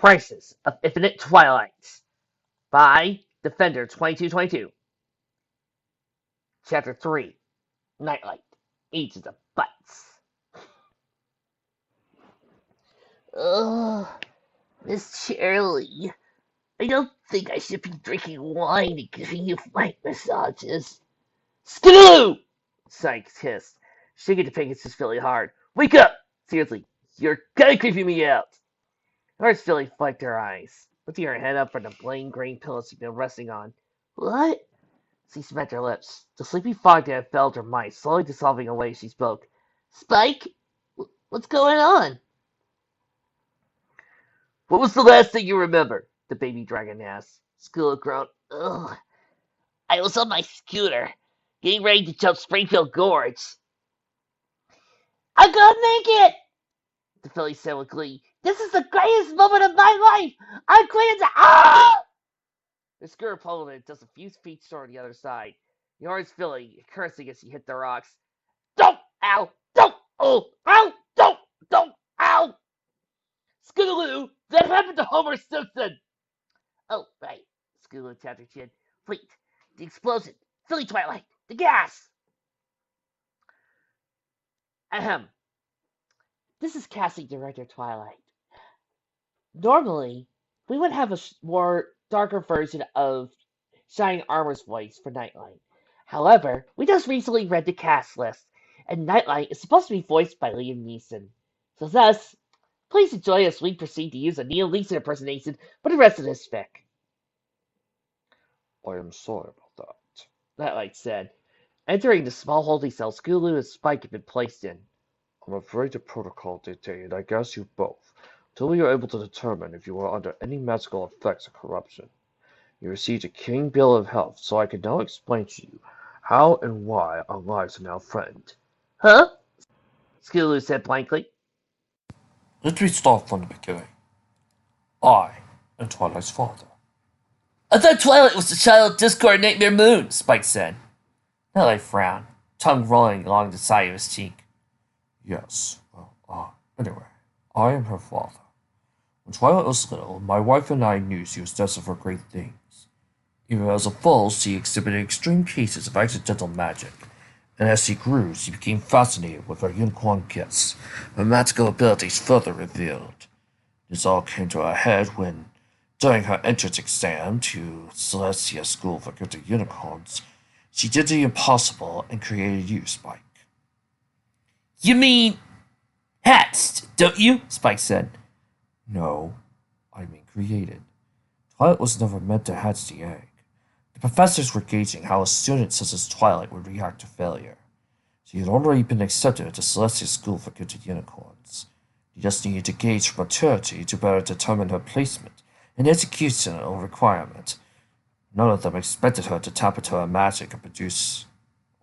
Crisis of Infinite Twilights by Defender 2222. Chapter 3 Nightlight Ages of Butts. Ugh, Miss Shirley, I don't think I should be drinking wine and giving you flank massages. Skidoo! Sykes hissed, shaking the pancakes Philly hard. Wake up! Seriously, you're kinda creeping me out. Nurse Philly flicked her eyes, lifting her head up from the plain green pillow she'd been resting on. What? She smacked her lips. The sleepy fog that had filled her mind slowly dissolving away as she spoke. Spike? What's going on? What was the last thing you remember? The baby dragon asked. Skillet groaned. Ugh. I was on my scooter, getting ready to jump Springfield Gorge. I'm gonna make it! The filly said with glee. This is the greatest moment of my life! I'm going to. Ah! The scooter plummeted just a few feet short on the other side. The orange filly cursing as she hit the rocks. Don't! Ow! Don't! Oh! Ow! Don't! Ow! Scootaloo! That happened to Homer Simpson! Oh, right. Scootaloo tapped her chin. Wait. The explosion. Philly Twilight. The gas! Ahem. This is casting director Twilight. Normally, we would have a more darker version of Shining Armor's voice for Nightlight. However, we just recently read the cast list, and Nightlight is supposed to be voiced by Liam Neeson. So thus, please enjoy as we proceed to use a Neil Neeson impersonation for the rest of this fic. I am sorry about that, Nightlight said, entering the small holding cell Scootaloo and Spike had been placed in. I'm afraid the protocol dictated I gas you both, until we are able to determine if you are under any magical effects of corruption. You received a King Bill of Health, so I can now explain to you how and why our lives are now threatened. Huh? Scootaloo said blankly. Let me start from the beginning. I am Twilight's father. I thought Twilight was the child of Discord Nightmare Moon, Spike said. Nightlight frowned, tongue rolling along the side of his cheek. Yes, anyway, I am her father. When Twilight was little, my wife and I knew she was destined for great things. Even as a foal, she exhibited extreme cases of accidental magic, and as she grew, she became fascinated with her unicorn gifts, her magical abilities further revealed. This all came to a head when, during her entrance exam to Celestia School for Gifted Unicorns, she did the impossible and created you, Spike. You mean hatched, don't you? Spike said. No, I mean created. Twilight was never meant to hatch the egg. The professors were gauging how a student such as Twilight would react to failure. She had already been accepted at the Celestia School for Gifted Unicorns. They just needed to gauge her maturity to better determine her placement and executional requirement. None of them expected her to tap into her magic and produce,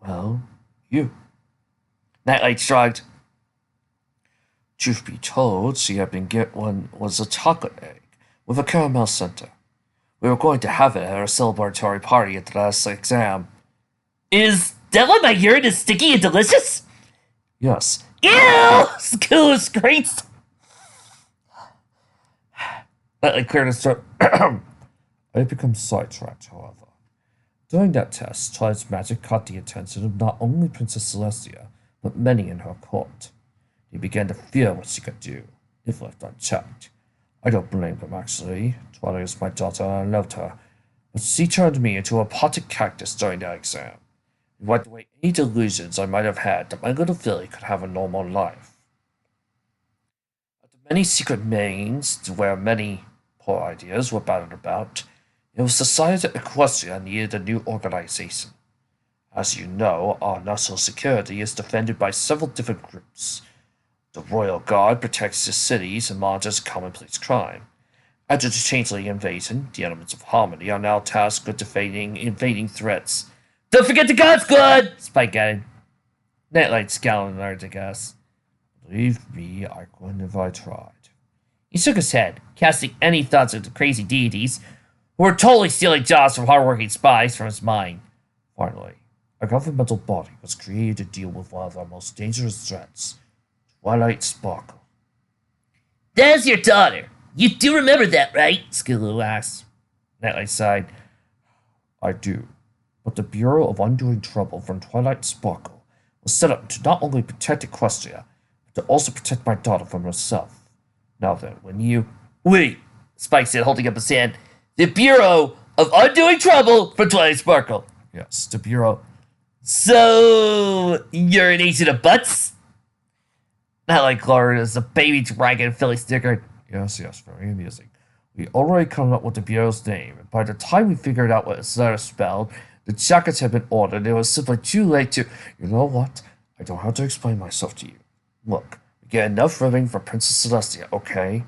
well, you. Nightlight shrugged. Truth be told, she had been get one was a chocolate egg with a caramel center. We were going to have it at our celebratory party at the last exam. Is that why my urine is sticky and delicious? Yes. Ew! School is great. Nightlight cleared his throat. I had become sidetracked, however. During that test, Twilight's magic caught the attention of not only Princess Celestia, but many in her court. They began to fear what she could do, if left unchecked. I don't blame them, actually. Twilight is my daughter and I loved her, but she turned me into a potted cactus during that exam. It wiped away any delusions I might have had that my little filly could have a normal life. After many secret meetings, where many poor ideas were battered about, it was decided that Equestria needed a new organization. As you know, our national security is defended by several different groups. The Royal Guard protects the cities and monitors commonplace crime. After the Changeling invasion, the elements of harmony are now tasked with defeating invading threats. Don't forget the God Squad! Spike added. Nightlight scowled and learned to guess. Believe me, I couldn't if I tried. He shook his head, casting any thoughts of the crazy deities who were totally stealing jobs from hardworking spies from his mind. Finally, a governmental body was created to deal with one of our most dangerous threats, Twilight Sparkle. There's your daughter, You do remember that, right? Skidoo asked. Nightlight sighed. I do. But the Bureau of Undoing Trouble from Twilight Sparkle was set up to not only protect Equestria, but to also protect my daughter from herself. Now then, when you... Wait, Spike said, holding up his hand. The Bureau of Undoing Trouble from Twilight Sparkle. Yes, the Bureau... So, you're an agent of butts? Not like Laura as a baby dragon, Philly snickered. Yes, very amusing. We already come up with the Bureau's name, and by the time we figured out what its letters spelled, the jackets had been ordered. It was simply too late to... You know what? I don't have to explain myself to you. Look, we get enough ribbing for Princess Celestia, okay?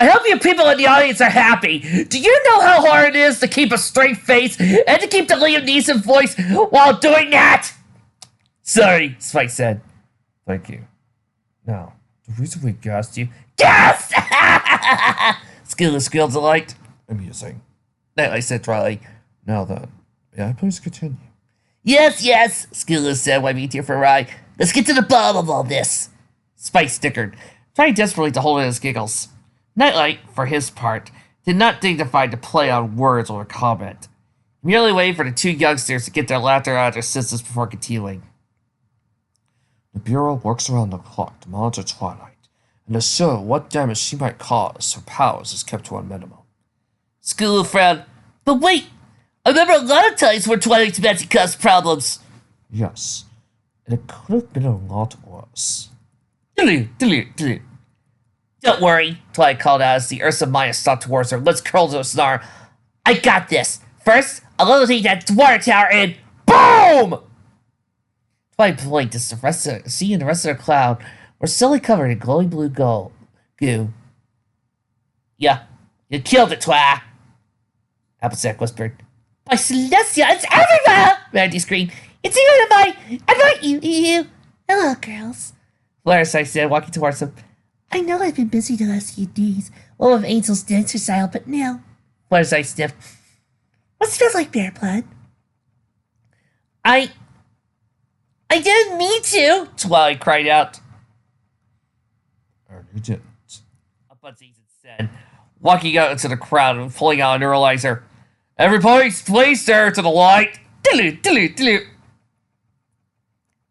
I hope you people in the audience are happy. Do you know how hard it is to keep a straight face and to keep the Liam Neeson voice while doing that? Sorry, Spike said. Thank you. Now, the reason we gassed you... Gas! Skillet squealed delight. Amusing. Nightlight said dryly. Now then, may I please continue? Yes, Skillet said, wiping a tear for a eye. Let's get to the bottom of all this. Spike snickered, trying desperately to hold in his giggles. Nightlight, for his part, did not dignify to play on words or comment. He merely waited for the two youngsters to get their laughter out of their senses before continuing. The Bureau works around the clock to monitor Twilight, and to show what damage she might cause, her powers is kept to a minimum. Skillet frowned. But wait! I remember a lot of times where Twilight's magic caused problems. Yes, and it could have been a lot worse. Don't worry, Twilight called out as the Ursa Maya stalked towards her, lips curled to a snarl. I got this. First, I'll levitate that water tower and BOOM! Twilight blinked as she and the rest of the cloud were silly covered in glowing blue goo. Yeah, you killed it, Twi. Applesack whispered. By Celestia, it's everywhere! Randy screamed. It's even in my... you. Hello, girls. Flareside said, walking towards them. I know I've been busy the last few days, one of Angel's dancer style, but now... Flareside sniffed. What smells like bear blood? I didn't mean to, Twilight cried out. Or you didn't. A butts agent said, walking out into the crowd and pulling out a neuralizer. Everybody, please stare to the light.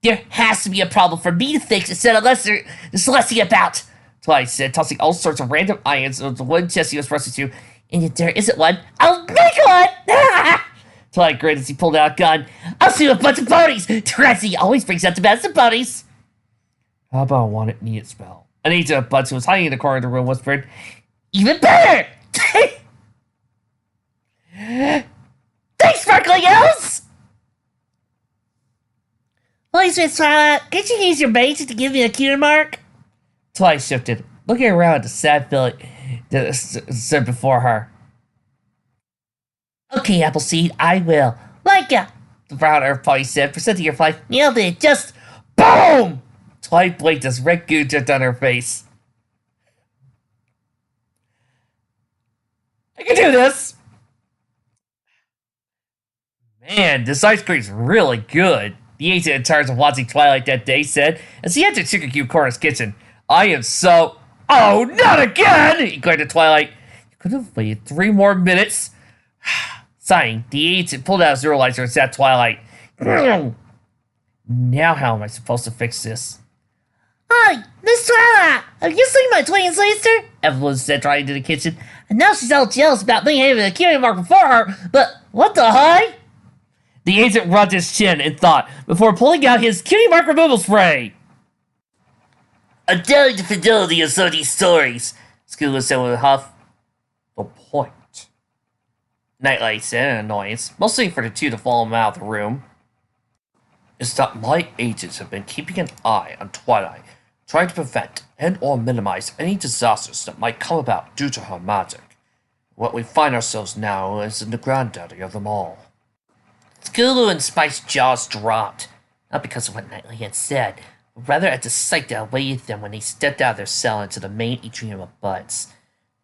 There has to be a problem for me to fix instead of Celestia about, Twilight said, tossing all sorts of random ions into the one chest he was pressing to. And if there isn't one, I'll make one! Twilight grinned as he pulled out a gun. I'll shoot a bunch of ponies! Tracy always brings out the best of ponies! How about a want it, need it spell? An agent of Butts who was hiding in the corner of the room whispered, Even better! Thanks, Sparkly Elves! Please, Miss Twilight, can't you use your magic to give me a cue mark? Twilight shifted, looking around at the sad Billy that stood before her. Okay, Appleseed, I will. Like ya! The brown earth pony said, presenting her flag. Nailed it, just BOOM! Twilight blinked as red goo dripped on her face. I can do this! Man, this ice cream's really good, the agent in charge of watching Twilight that day said as he entered Chicken Cube Corner's kitchen. I am so... Oh, not again! He glared at Twilight. You could have waited 3 more minutes. Sighing, the agent pulled out his neuralizer and sat Twilight. Now how am I supposed to fix this? Hi, Miss Twilight! Have you seen my twin sister? Evelyn said, trying into the kitchen. And now she's all jealous about me having a cutie mark before her, but what the hey? The agent rubbed his chin in thought before pulling out his cutie mark removal spray. I'm doubting the fidelity of some of these stories, Skillet said with a huff. The point. Nightlight said in annoyance, mostly for the two to follow him out of the room, is that my agents have been keeping an eye on Twilight, trying to prevent and or minimize any disasters that might come about due to her magic. What we find ourselves now is in the granddaddy of them all. Skulu and Spike's jaws dropped, not because of what Nightlight had said, but rather at the sight that awaited them when they stepped out of their cell into the main atrium of Butts.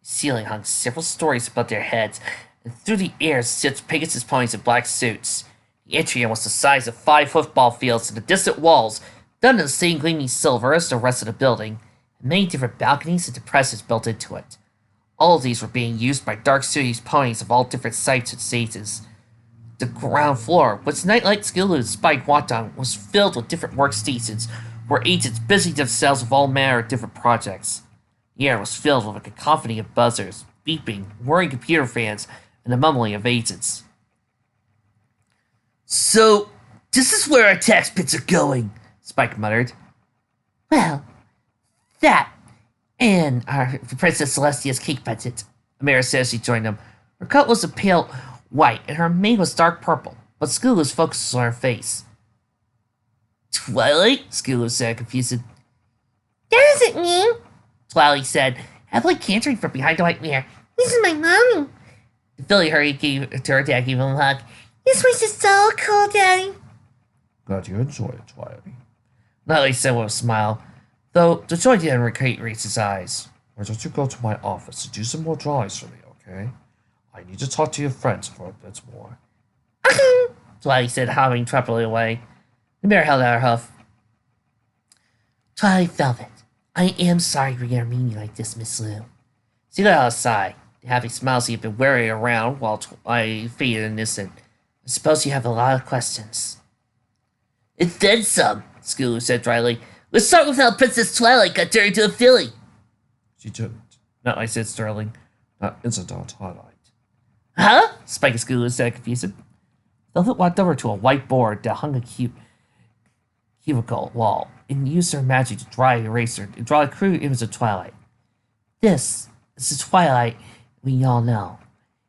The ceiling hung several stories above their heads, and through the air zipped Pegasus ponies in black suits. The atrium was the size of 5 football fields, and the distant walls, done in the same gleaming silver as the rest of the building, Many different balconies and depressions built into it. All of these were being used by Dark City's ponies of all different types and stages. The ground floor, which Nightlight, Skillu, and Spike walked on, was filled with different workstations where agents busied themselves with all manner of different projects. The air was filled with a cacophony of buzzers, beeping, whirring computer fans, and the mumbling of agents. So, this is where our tax pits are going, Spike muttered. Well, that And our Princess Celestia's cake budget, Amira said as she joined them. Her coat was a pale white, and her mane was dark purple, but Skulu's focus was on her face. Twilight? Skulu said, confused. That isn't me, Twilight said, happily cantering from behind a white mirror. this is my mommy. Philly hurried to her dad, gave him a hug. This place is so cool, Daddy. Glad you enjoy it, Twilight. Nightly said with a smile, though the joy didn't raise his eyes. Why don't you go to my office to do some more drawings for me, okay? I need to talk to your friends for a bit more. Twilight said, hobbling trepidly away. The mirror held out her hoof. Twilight Velvet, I am sorry we are meeting like this, Miss Lou. She let out a sigh. The happy smiles he had been wearing around while Twilight faded innocent. I suppose you have a lot of questions. It's then some, Skulu said dryly. Let's start with how Princess Twilight got turned into a filly. She didn't. Nightlight said sternly. That isn't our Twilight. Huh? Spike and Skulu said confused. Velvet walked over to a white board that hung a cubicle wall and used her magic to draw a crude image of Twilight. This is the Twilight we all know.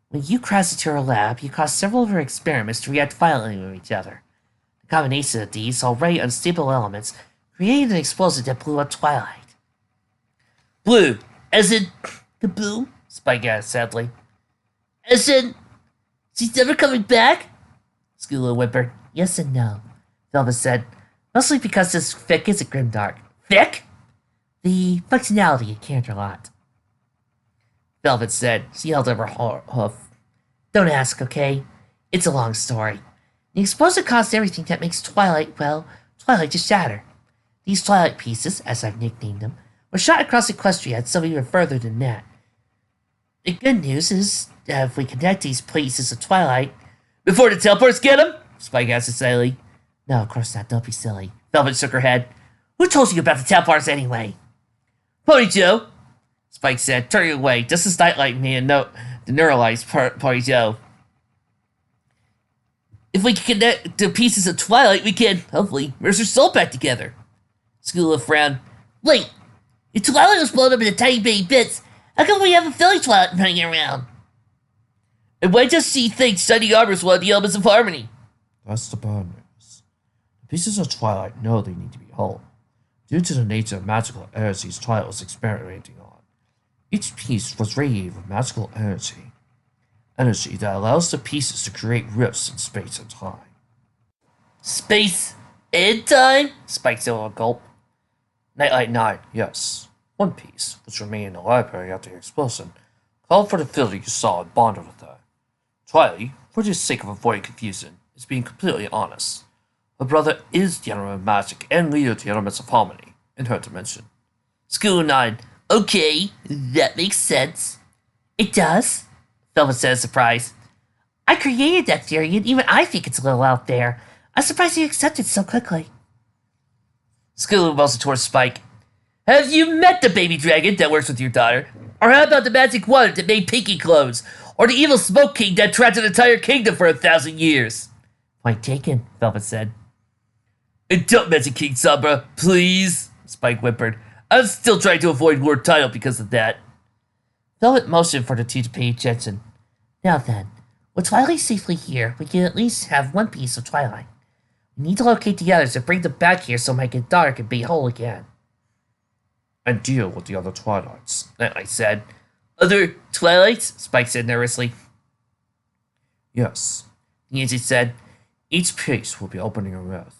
When you crashed into her lab, you caused several of her experiments to react violently with each other. The combination of these already unstable elements created an explosion that blew up Twilight. Blue. As in... Kaboom? Spike asked sadly. As in... She's never coming back? Skulu whimpered. Yes and no. Velvet said, mostly because this fic isn't grimdark. Vic? The functionality it can't a lot. Velvet said. She held up her hoof. Don't ask, okay? It's a long story. The explosion caused everything that makes Twilight, well, Twilight to shatter. These Twilight pieces, as I've nicknamed them, were shot across Equestria and some even further than that. The good news is that if we connect these pieces of Twilight... Before the teleports get him? Spike asked silently. No, of course not. Don't be silly. Velvet shook her head. Who told you about the teleports anyway? Pony Joe. Spike said, turning away, just as Nightlight made a note to neuralize Pony Joe. If we can connect the pieces of Twilight, we can, hopefully, merge her soul back together. Skula frowned. Wait, if Twilight was blown up into tiny bitty bits, how come we have a Philly Twilight running around? And why does she think shiny armor is one of the elements of harmony? That's the bad news. The pieces of Twilight know they need to be whole. Due to the nature of magical energies Twilight was experimenting on, each piece was radiated with magical energy. Energy that allows the pieces to create rifts in space and time. Space and time? Spike said with a gulp. Nightlight nodded, yes. One piece, which remained in the library after the explosion, called for the filter you saw and bonded with her. Twilight, for the sake of avoiding confusion, is being completely honest. Her brother is the element of magic and leader of the elements of harmony in her dimension. Skula nodded. Okay, that makes sense. It does? Velvet said in surprise. I created that theory, and even I think it's a little out there. I'm surprised you accepted so quickly. Skulu motioned towards Spike. Have you met the baby dragon that works with your daughter? Or how about the magic water that made Pinky clones? Or the evil Smoke King that trapped an entire kingdom for 1,000 years? Point taken, Velvet said. And don't mention King Sombra, please, Spike whimpered. I'm still trying to avoid Lord Title because of that. Velvet motioned for the two to pay attention. Now then, with Twilight safely here, we can at least have one piece of Twilight. We need to locate the others and bring them back here so my daughter can be whole again. And deal with the other Twilights, Nightlight said. Other Twilights? Spike said nervously. yes. The agent said. Each piece will be opening a rift.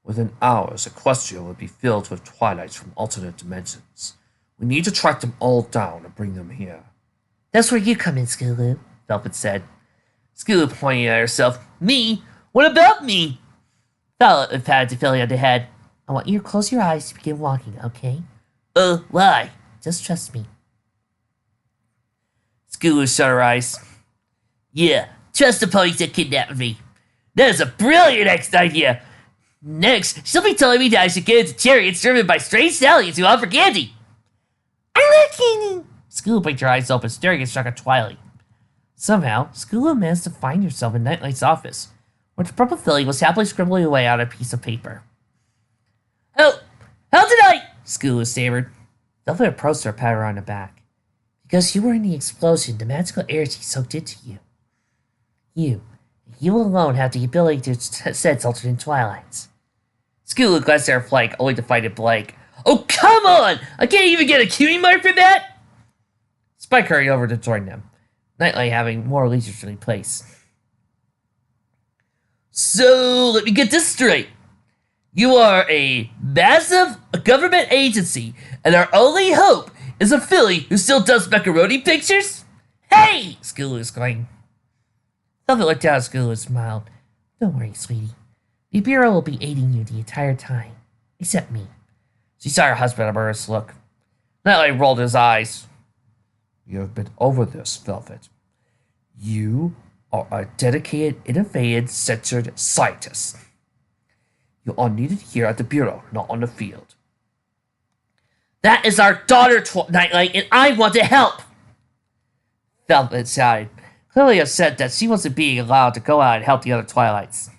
Within hours, Equestria will be filled with Twilights from alternate dimensions. We need to track them all down and bring them here. That's where you come in, Skulu, Velvet said. Skula pointed at herself. Me? What about me? Velvet patted Philly on the head. I want you to close your eyes to begin walking, okay? Why? Just trust me. Skulu shut her eyes. Yeah, trust the police that kidnapped me. That is a brilliant idea. Next, she'll be telling me that I should get into chariots driven by strange stallions who offer candy. I love candy! Skulu blinked her eyes open, staring at shock at Twilight. Somehow, Skulu managed to find herself in Nightlight's office, where the purple filly was happily scribbling away on a piece of paper. Help! Help tonight! Skulu stammered. Velvet approached her, pat her on the back. Because you were in the explosion, the magical energy soaked into you. You alone have the ability to sense alternate Twilights. Skulu glanced at her flank, only to find it blank. Oh, come on! I can't even get a cutie mark for that! Spike hurried over to join them, Nightlight having more leisurely pace. So, let me get this straight. You are a massive government agency, and our only hope is a filly who still does macaroni pictures? Hey! Skulu exclaimed. Velvet looked down at Skulu and smiled. Don't worry, sweetie. The Bureau will be aiding you the entire time. Except me. She saw her husband a earnest look. Nightlight rolled his eyes. You have been over this, Velvet. You are a dedicated, innovative, centered scientist. You are needed here at the Bureau, not on the field. That is our daughter, Nightlight, and I want to help! Velvet sighed, clearly upset that she wasn't being allowed to go out and help the other Twilights.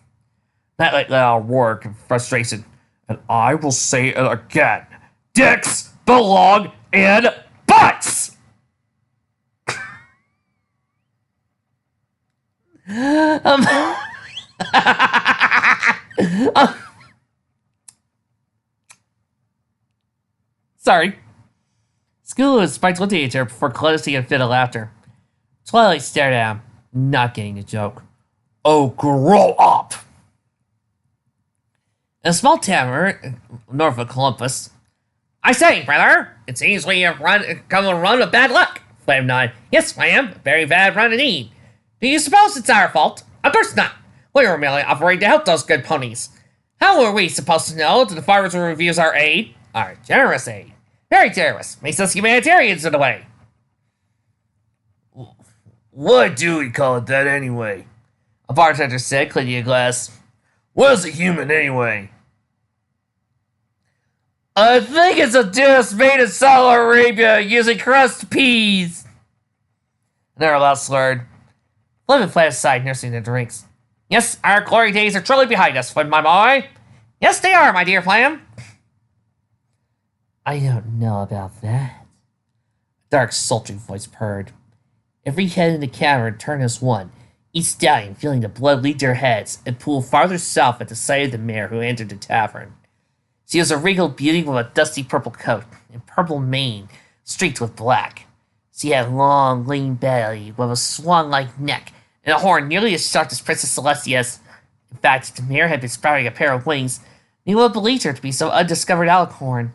Nightlight let out a roar in frustration, and I will say it again. Dicks belong in butts! Sorry. Skulu and Spike looked at each other before closing a fit of laughter. Twilight stared at him, not getting the joke. Oh, grow up! In a small town north of Columbus. I say, brother, it seems we have come a run of bad luck. Flame nodded. Yes, I am. Very bad run indeed. Do you suppose it's our fault? Of course not. We were merely offering to help those good ponies. How were we supposed to know that the farmers will refuse our aid? Our generous aid. Very generous. Makes us humanitarians in a way. Why do we call it that anyway? A bartender said, cleaning a glass. What is a human anyway? I think it's a dish made in Saudi Arabia using crushed peas. Another loud slurred. Fleming flat aside, nursing their drinks. Yes, our glory days are truly behind us, Flynn, my boy. Yes, they are, my dear Flam. I don't know about that. A dark, sultry voice purred. Every head in the cavern turned as one, each stallion feeling the blood leap their heads and pull farther south at the sight of the mare who entered the tavern. She was a regal beauty with a dusty purple coat and purple mane streaked with black. She had a long, lean belly with a swan-like neck and a horn nearly as sharp as Princess Celestia's. In fact, if the mare had been sprouting a pair of wings, you would have believed her to be some undiscovered alicorn.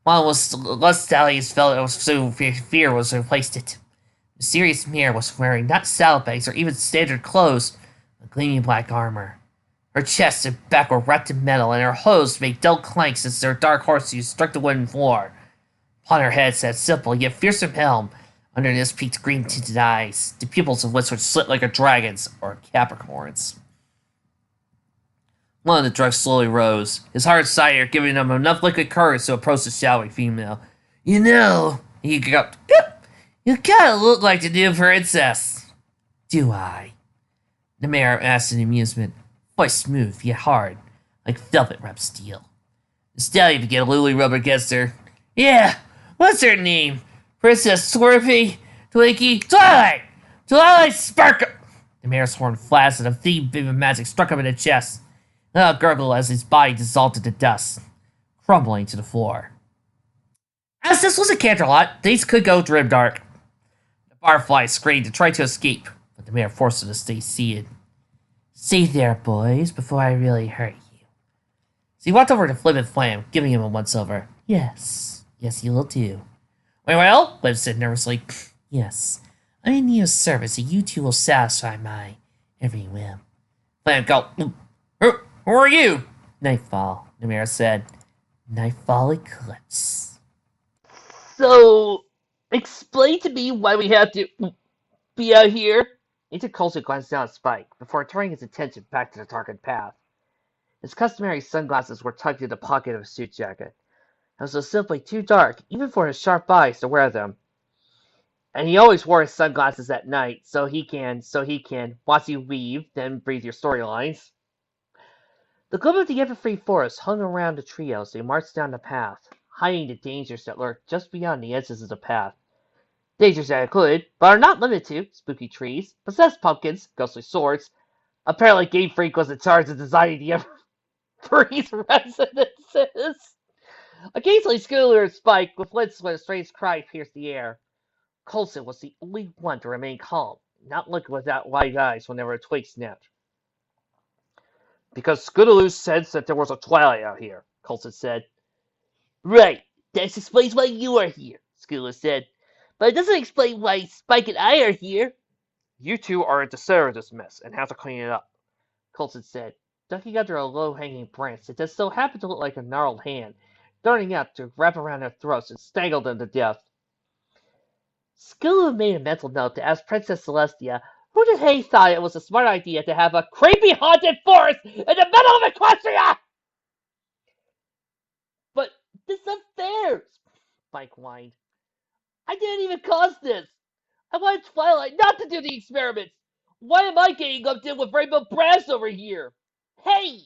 While less stallions felt it was so fear was replaced it. The mysterious mare was wearing not saddlebags or even standard clothes, but gleaming black armor. Her chest and back were wrapped in metal, and her hooves made dull clanks as their dark horseshoes struck the wooden floor. Upon her head sat a simple yet fearsome helm, under this peaked green-tinted eyes, the pupils of which would slit like a dragon's or a Capricorn's. One of the drugs slowly rose, his hard cider giving him enough liquid courage to approach the shouting female. You know, he gulped, you kinda look like the new princess. Do I? The mayor asked in amusement, voice smooth yet hard, like velvet wrapped steel. The stallion began literally rub against her. Yeah, what's her name? Princess Slurpee, Twinkie, Twilight! Twilight Sparkle! The mayor's horn flashed and a thin beam of magic struck him in the chest. A gurgle as his body dissolved into dust, crumbling to the floor. As this was a canterlot, things could go grim dark. The barfly screamed and tried to escape, but the mayor forced him to stay seated. Stay there, boys, before I really hurt you. So he walked over to Flim and Flam, giving him a once-over. Yes, you will do. We will? Flim said nervously. Yes, I'm in your service, and you two will satisfy my every whim. Flam gulped. Who are you? Nightfall, the mayor said. Nightfall eclipse. So, explain to me why we have to be out here. Agent Coulson glanced down at Spike before turning his attention back to the target path. His customary sunglasses were tucked in the pocket of his suit jacket. It was simply too dark, even for his sharp eyes, to wear them. And he always wore his sunglasses at night, so he can watch you weave, then breathe your storylines. The gloom of the ever-free forest hung around the trio as they marched down the path, hiding the dangers that lurked just beyond the edges of the path. Dangers that include, but are not limited to, spooky trees, possessed pumpkins, ghostly swords. Apparently Game Freak was in charge of designing the ever-free's residences. Occasionally Scooter and Spike with flints when a strange cry pierced the air. Coulson was the only one to remain calm, not looking with that wide eyes whenever a twig snapped. Because Scootaloo sensed that there was a Twilight out here, Coulson said. Right, that explains why you are here, Scootaloo said. But it doesn't explain why Spike and I are here. You two are at the center of this mess and have to clean it up, Coulson said, ducking under a low-hanging branch that just so happened to look like a gnarled hand, darting out to wrap around their throats and strangle them to death. Scootaloo made a mental note to ask Princess Celestia who the hey thought it was a smart idea to have a creepy haunted forest in the middle of Equestria! But this is unfair, Spike whined. I didn't even cause this. I wanted Twilight not to do the experiments. Why am I getting lumped in with Rainbow Brass over here? Hey!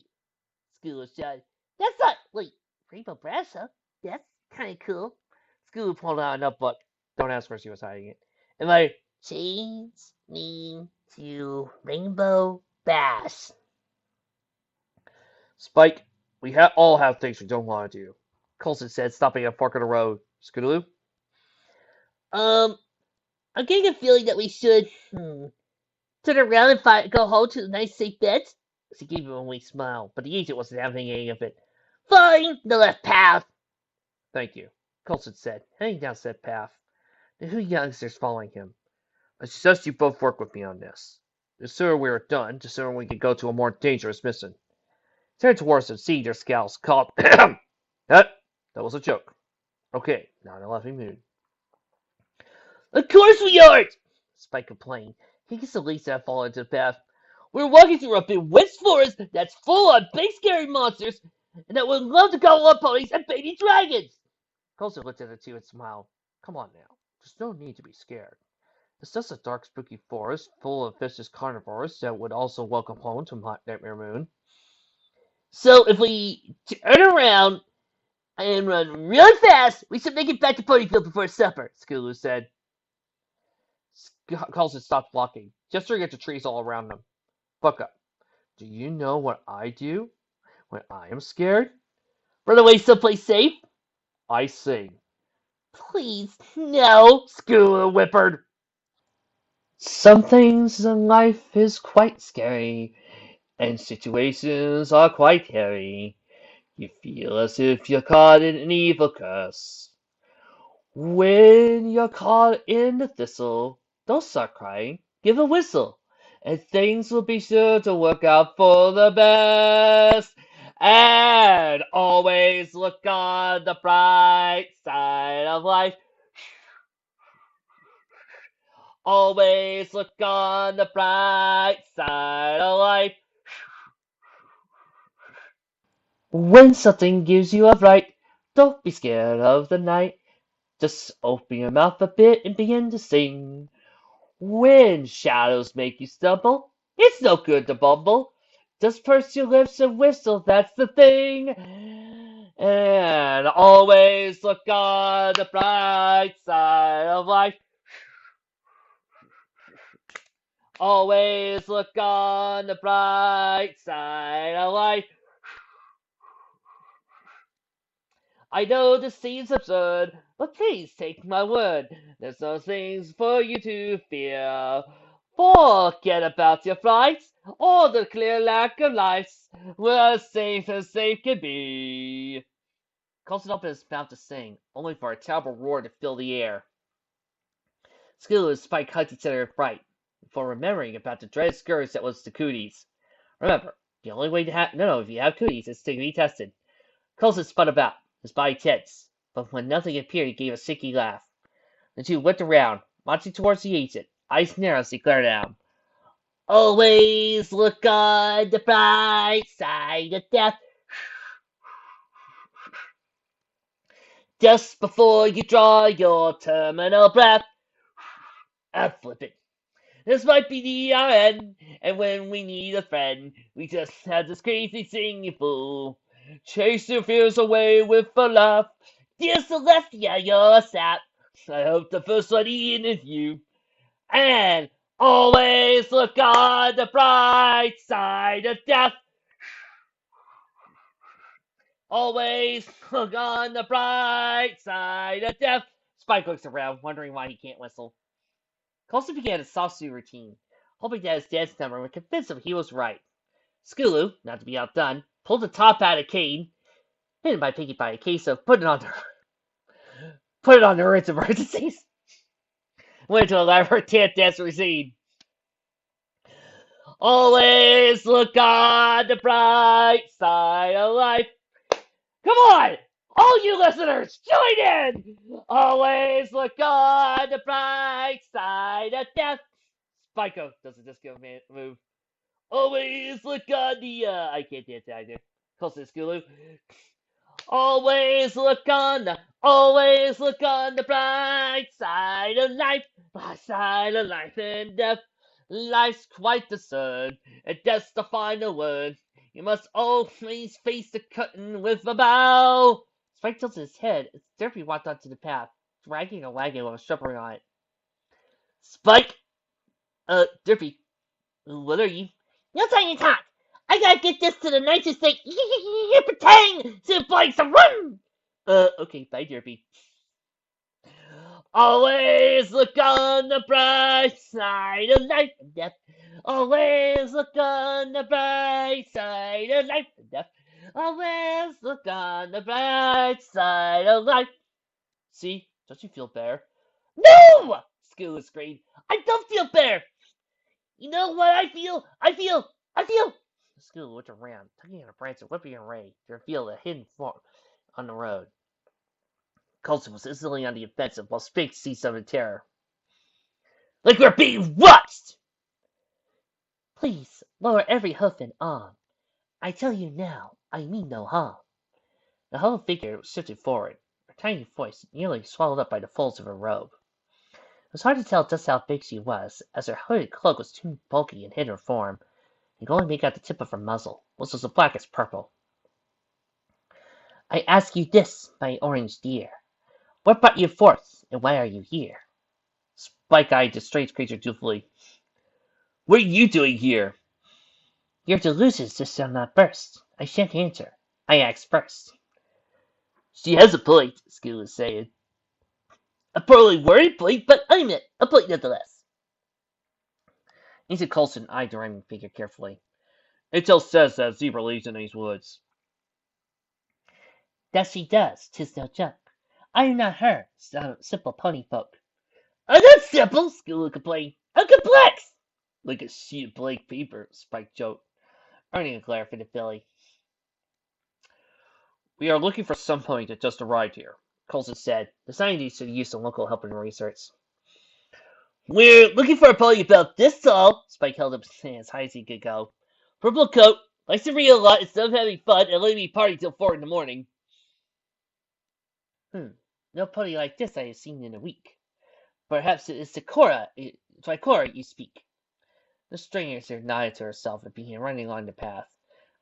Scootaloo shouted. That's not... Wait, Rainbow Brass, huh? That's kind of cool. Scootaloo pulled out a notebook. Don't ask where she was hiding it. And like, change me to Rainbow Bash. Spike, we all have things we don't want to do, Coulson said, stopping at a fork in the road. Scootaloo? I'm getting a feeling that we should, turn around and go home to the nice safe beds. She gave him a weak smile, but the agent wasn't having any of it. Fine, the left path. Thank you, Coulson said, heading down said path. The two youngsters following him. I suggest you both work with me on this. The sooner we are done, the sooner we can go to a more dangerous mission. Turn towards them, seeing their scowls, called, that was a joke. Okay, now in a laughing mood. Of course we aren't! Spike complained. He gets the leaves that fall into the path. We're walking through a big witch forest that's full of big scary monsters, and that would love to gobble up ponies and baby dragons! Coulson looked at the two and smiled. Come on now, there's no need to be scared. It's just a dark, spooky forest full of vicious carnivores that would also welcome home to Nightmare Moon. So if we turn around and run really fast, we should make it back to Ponyville before supper, Scootaloo said. Coulson stopped walking, gesturing at the trees all around them. Buck up. Do you know what I do when I am scared? Run away someplace safe? I sing. Please, no, Scootaloo whimpered. Some things in life is quite scary, and situations are quite hairy. You feel as if you're caught in an evil curse. When you're caught in the thistle, don't start crying, give a whistle, and things will be sure to work out for the best. And always look on the bright side of life. Always look on the bright side of life. When something gives you a fright, don't be scared of the night. Just open your mouth a bit and begin to sing. When shadows make you stumble, it's no good to bumble. Just purse your lips and whistle, that's the thing. And always look on the bright side of life. Always look on the bright side of life. I know this seems absurd, but please take my word. There's no things for you to fear. Forget about your frights, or the clear lack of lights. We're as safe can be. Coulson opened his mouth to sing, only for a terrible roar to fill the air. Scootaloo and Spike hugged each other in fright, before remembering about the dreaded scourge that was the cooties. Remember, the only way to if you have cooties is to be tested. Coulson spun about, His body tense, but when nothing appeared, he gave a sicky laugh. The two whipped around, marching towards the exit, eyes narrow as they glared at him. Always look on the bright side of death. Just before you draw your terminal breath. I'm flipping. This might be the end, and when we need a friend, we just have this crazy singing fool. Chase your fears away with a laugh. Dear Celestia, you're a sap. I hope the first one in is you. And always look on the bright side of death. Always look on the bright side of death. Spike looks around, wondering why he can't whistle. Coulson began his soft-suit routine, hoping that his dance number would convince him he was right. Skulu, not to be outdone, pulled the top out of Kane, hidden by Pinkie Pie, a case of put it on the rinse emergencies. Went to a elaborate dance routine. Always look on the bright side of life. Come on! All you listeners, join in! Always look on the bright side of death. Spyco does a disco move. Always look on the, I can't dance either. Close to Skulu. Always look on the bright side of life. Bright side of life and death. Life's quite the sun, and death's the final word. You must always face the curtain with a bow. Spike tilted his head as Derpy walked onto the path, dragging a wagon with a stripper on it. Spike! Derpy, what are you? No time to talk! I gotta get this to the nicest thing. You're pretending to play some run! Okay, bye, Derpy. Always look on the bright side of life and death. Always look on the bright side of life and death. Always look on the bright side of life. See, don't you feel better? No! Skilla screamed. I don't feel better. You know what I feel? I feel. Skilla looked around, tugging at a branch and whipping a ray to reveal a hidden form on the road. Coulson was instantly on the offensive, while Spink seized some in terror. Like we're being watched! Please, lower every hoof and arm. I tell you now, I mean no harm. The whole figure shifted forward, her tiny voice nearly swallowed up by the folds of her robe. It was hard to tell just how big she was, as her hooded cloak was too bulky and hid her form. You could only make out the tip of her muzzle, which was as black as purple. I ask you this, my orange dear. What brought you forth, and why are you here? Spike eyed the strange creature dutifully. What are you doing here? Your delusions just shall not burst. I shan't answer. I ask first. She has a point, Skill was saying. A poorly worded point, but I meant a point nonetheless. Ancient Coulson eyed the rhyming figure carefully. Intel says that Zebra lives in these woods. That she does, 'tis no joke. I am not her, simple pony folk. I'm not simple, Skill complained. I'm complex! Like a sheet of blank paper, Spike joked, earning a glare for the filly. We are looking for some pony that just arrived here, Coulson said, deciding to use some local help in research. We're looking for a pony about this tall, Spike held up his hand as high as he could go. Purple coat, likes to read a lot instead of having fun and letting me party till 4 in the morning. No pony like this I have seen in a week. Perhaps it is Tricora you speak. The stranger nodded to herself and began running along the path,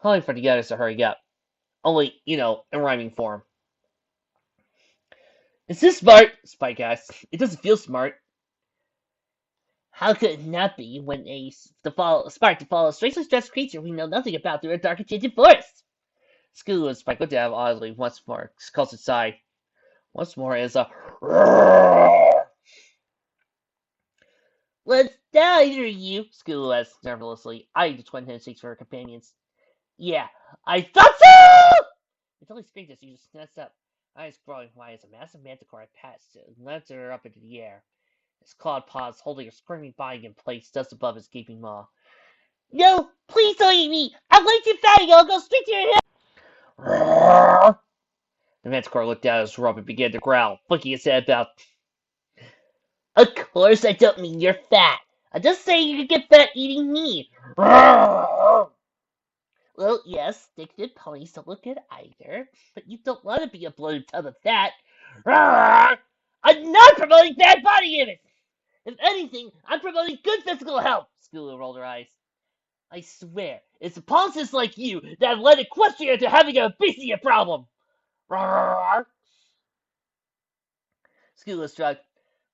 calling for the others to hurry up. Only, in rhyming form. Is this smart? Spike asked. It doesn't feel smart. How could it not be when spark to follow a strangely dressed creature we know nothing about through a dark and tinted forest? Scooter and Spike looked at him oddly once more. Coulson sighed. Once more is a roar. What's that either you? Scooter asked nervously, eyeing the twin handshakes for her companions. Yeah, I thought so! Until he screamed as she just snatched up, eyes growing wide as a massive manticore passed and lifted her up into the air. His clawed paws holding her squirming body in place just above his gaping maw. No, please don't eat me! I'm way too fatty, I'll go straight to your head! The Manticore looked down at his robe and began to growl, flicking his head about. Of course I don't mean you're fat. I'm just saying you could get fat eating me. Well, yes, stick-fit ponies don't look good either, but you don't want to be a bloated tub of fat. I'm not promoting bad body image! If anything, I'm promoting good physical health! Skulu rolled her eyes. I swear, it's apologists like you that have led Equestria to having an obesity problem! Skulu shrugged.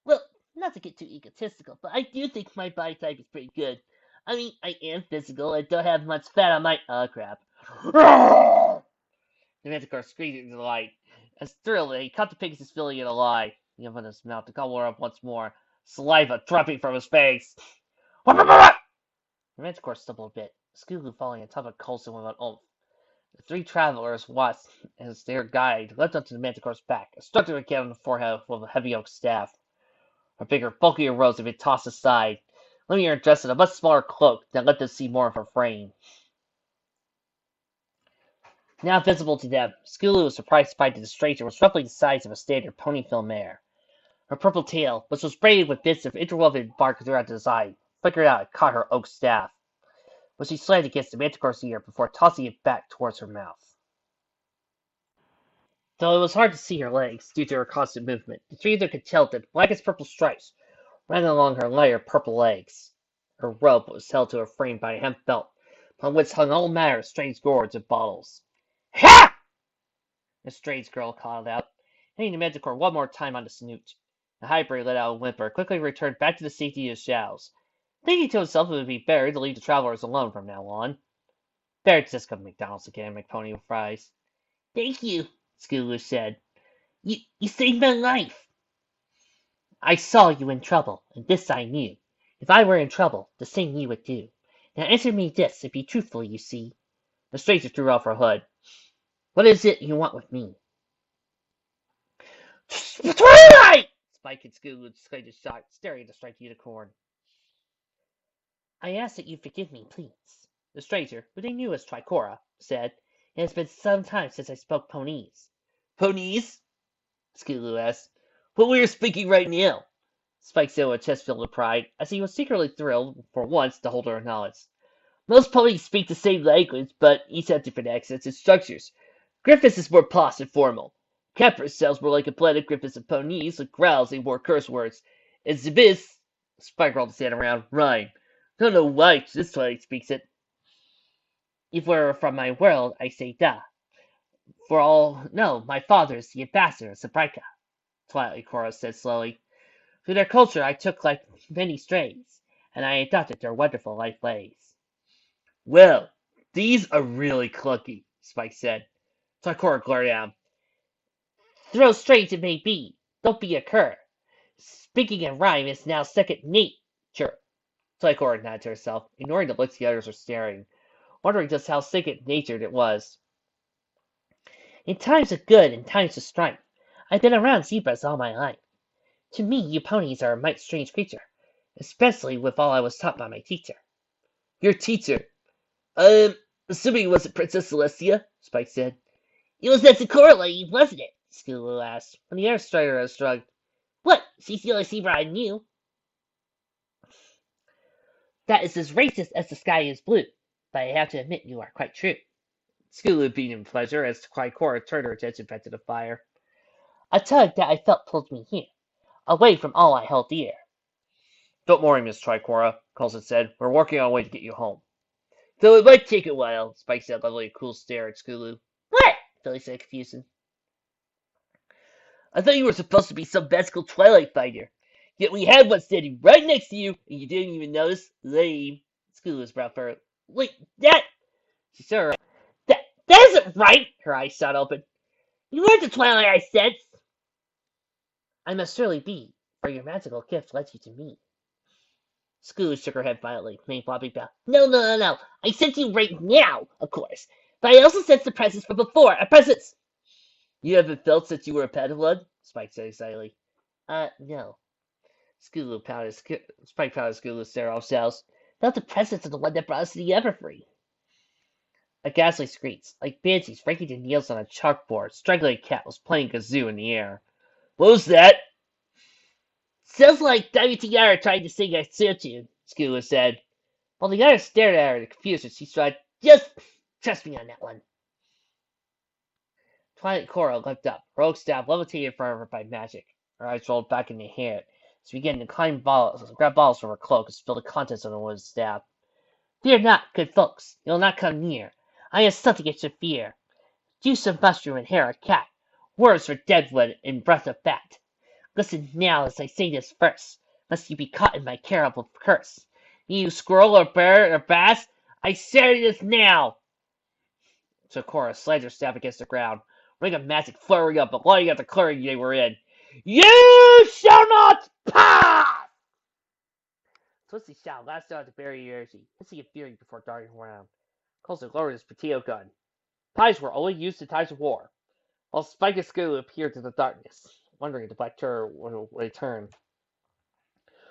Well, not to get too egotistical, but I do think my body type is pretty good. I mean, I am physical and don't have much fat on my. Oh, crap. The Manticore screamed in delight. As thrilled, he caught the Pegasus filling in a lie. He opened his mouth to gobble her up once more, saliva dropping from his face. The Manticore stumbled a bit, Skulu falling on top of Coulson with an oath. The three travelers watched as their guide leapt onto the Manticore's back, and struck her again on the forehead with a heavy oak staff. Her bigger, bulkier robes had been tossed aside, leaving her dressed in a much smaller cloak that let them see more of her frame. Now visible to them, Skulu was surprised to find that the stranger was roughly the size of a standard ponytail mare. Her purple tail, which was braided with bits of interwoven bark throughout the design, flickered out and caught her oak staff, which she slammed against the Manticore's ear before tossing it back towards her mouth. Though it was hard to see her legs due to her constant movement, the three of them could tell that blackest purple stripes ran along her lighter purple legs. Her robe was held to her frame by a hemp belt, upon which hung all manner of strange gourds and bottles. Ha! The strange girl called out, hitting the Manticore one more time on the snoot. The hybrid let out a whimper, quickly returned back to the safety of his shadows, thinking to himself it would be better to leave the travelers alone from now on. Better just go to McDonald's again, McPony with fries. Thank you, Skulu said. You saved my life. I saw you in trouble, and this I knew. If I were in trouble, the same you would do. Now answer me this, and be truthful, you see. The stranger threw off her hood. What is it you want with me? Twilight! Spike and Skulu exclaimed a shock, staring at the striped unicorn. I ask that you forgive me, please. The stranger, who they knew as Tricora, said, It has been some time since I spoke Ponies. Ponies? Skulu asked. But we are speaking right now. Spike said with a chest filled with pride, as he was secretly thrilled, for once, to hold her acknowledged. Most ponies speak the same language, but each have different accents and structures. Griffiths is more posh and formal. Capper sounds more like a blend of Griffiths and ponies, with growls and more curse words. And Zibis, Spike rolled his hand around, rhyme. Don't know why this Twilight speaks it. If we were from my world, I say da. For all no, my father is the ambassador of Sabrika, Twilight Cora said slowly. Through their culture I took like many strays, and I adopted their wonderful life ways. Well, these are really clunky, Spike said. Takora glared at him. Throw strange it may be. Don't be a cur. Speaking in rhyme is now second nature. Takora nodded to herself, ignoring the looks the others were staring, wondering just how second-natured it was. In times of good and times of strife, I've been around zebras all my life. To me, you ponies are a mighty strange creature, especially with all I was taught by my teacher. Your teacher? Assuming it wasn't Princess Celestia, Spike said. It was that Sakura lady, wasn't it? Skulu asked, when the air strider shrugged. What? She's the only zebra I knew. That is as racist as the sky is blue, but I have to admit you are quite true. Skulu beamed in pleasure as Cora turned her attention back to the fire. A tug that I felt pulled me here, away from all I held dear. Don't worry, Miss Tricora, Coulson said. We're working on a way to get you home. Though it might take a while, Spike said, leveling a cool stare at Skulu. What? Billy said, confused. I thought you were supposed to be some magical Twilight finder. Yet we had one standing right next to you, and you didn't even notice? Lame. Skulu's brow furrowed. Wait, that... She said her... That isn't right! Her eyes shot open. You weren't the Twilight I sent! I must surely be, for your magical gift led you to me. Skulu shook her head violently, made flopping back. No. I sent you right now, of course. But I also sent the presents from before. A presents. You haven't felt since you were a Padawan? Spike said excitedly. No. Spike pounded Skulu's stare off shells. Felt the presence of the one that brought us to the Everfree. A ghastly screech, like banshees breaking to nails on a chalkboard. Straggling cat was playing kazoo in the air. What was that? Sounds like WTR trying to sing a tune, Skula said. While the other stared at her in confusion, she tried, just trust me on that one. Twilight Cora leapt up, her oak staff levitated in front of her by magic. Her eyes rolled back in the hair. She began to grab bottles from her cloak and spill the contents on the woman's staff. Fear not, good folks, you'll not come near. I have something you should fear. Juice of mushroom and hair of cat, words for deadwood and breath of bat. Listen now as I say this verse, lest you be caught in my terrible curse. You squirrel or bear or bass, I say this now. So Cora slammed her staff against the ground, ring of magic flaring up and lighting up the clearing they were in. You shall not pass! Twisty shout lashed out to bury energy, hissing in fury before darting around. Coulson lowered his potato gun. Pies were only used in times of war, while Spike and Scoo appeared in the darkness, wondering if the Black Terror would return.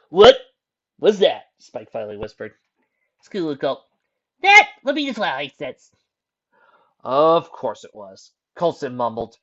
What was that? Spike finally whispered. Scoo gulped. That would be the Twilight sense. Of course it was, Coulson mumbled.